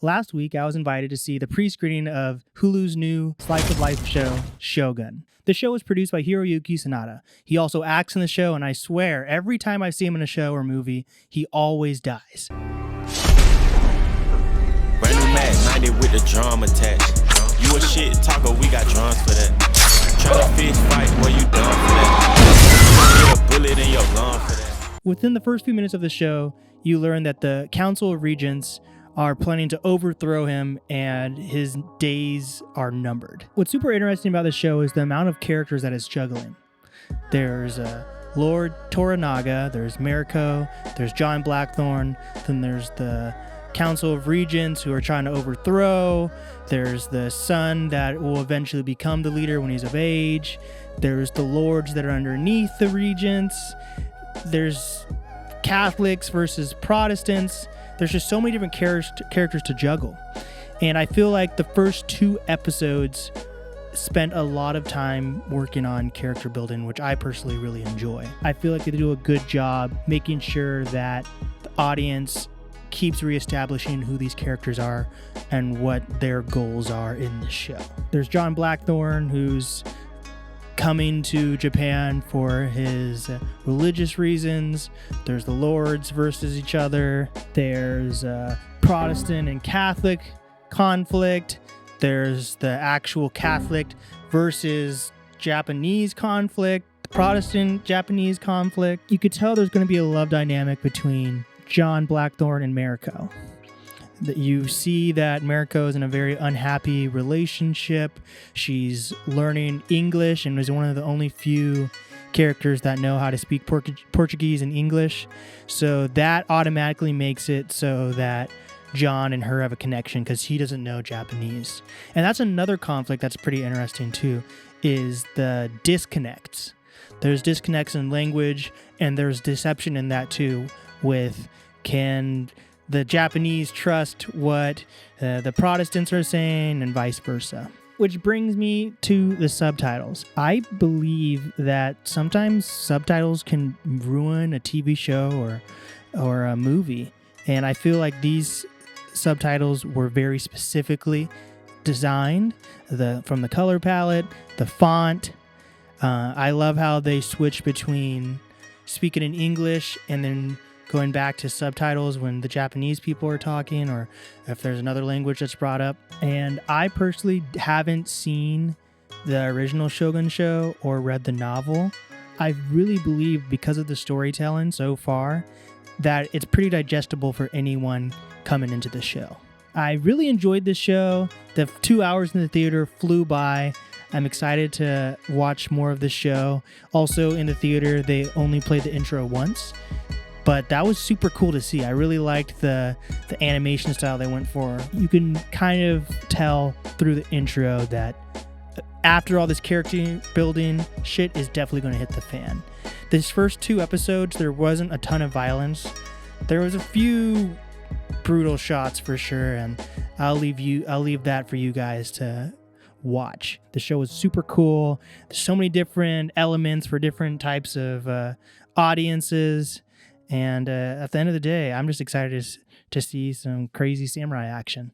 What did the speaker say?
Last week, I was invited to see the pre-screening of Hulu's new slice of life show, Shogun. The show was produced by Hiroyuki Sanada. He also acts in the show, and I swear, every time I see him in a show or movie, he always dies. Brand new Mac, 90 with the drum attached. You a shit talker, we got drums for that. Tryna fist fight, boy, you done for that. Get a bullet in your lung for that. Within the first few minutes of the show, you learn that the Council of Regents are planning to overthrow him and his days are numbered. What's super interesting about this show is the amount of characters that it's juggling. There's Lord Toranaga, there's Mariko, there's John Blackthorne, then there's the Council of Regents who are trying to overthrow, there's the son that will eventually become the leader when he's of age, there's the lords that are underneath the regents, there's Catholics versus Protestants. There's just so many different characters to juggle. And I feel like the first 2 episodes spent a lot of time working on character building, which I personally really enjoy. I feel like they do a good job making sure that the audience keeps reestablishing who these characters are and what their goals are in the show. There's John Blackthorne, who's coming to Japan for his religious reasons. There's the lords versus each other. There's Protestant and Catholic conflict. There's the actual Catholic versus Japanese conflict, Protestant Japanese conflict. You could tell there's going to be a love dynamic between John Blackthorne and Mariko. That you see that Mariko is in a very unhappy relationship. She's learning English and is one of the only few characters that know how to speak Portuguese and English. So that automatically makes it so that John and her have a connection because he doesn't know Japanese. And that's another conflict that's pretty interesting too, is the disconnects. There's disconnects in language and there's deception in that too, with can the Japanese trust what the Protestants are saying and vice versa. Which brings me to the subtitles. I believe that sometimes subtitles can ruin a TV show or a movie. And I feel like these subtitles were very specifically designed, from the color palette, the font. I love how they switch between speaking in English and then going back to subtitles when the Japanese people are talking or if there's another language that's brought up. And I personally haven't seen the original Shogun show or read the novel. I really believe because of the storytelling so far that it's pretty digestible for anyone coming into the show. I really enjoyed this show. The 2 hours in the theater flew by. I'm excited to watch more of the show. Also in the theater, they only played the intro once. But that was super cool to see. I really liked the animation style they went for. You can kind of tell through the intro that after all this character building, shit is definitely going to hit the fan. This first 2 episodes, there wasn't a ton of violence. There was a few brutal shots for sure, and I'll leave that for you guys to watch. The show was super cool. There's so many different elements for different types of audiences. And at the end of the day, I'm just excited to see some crazy samurai action.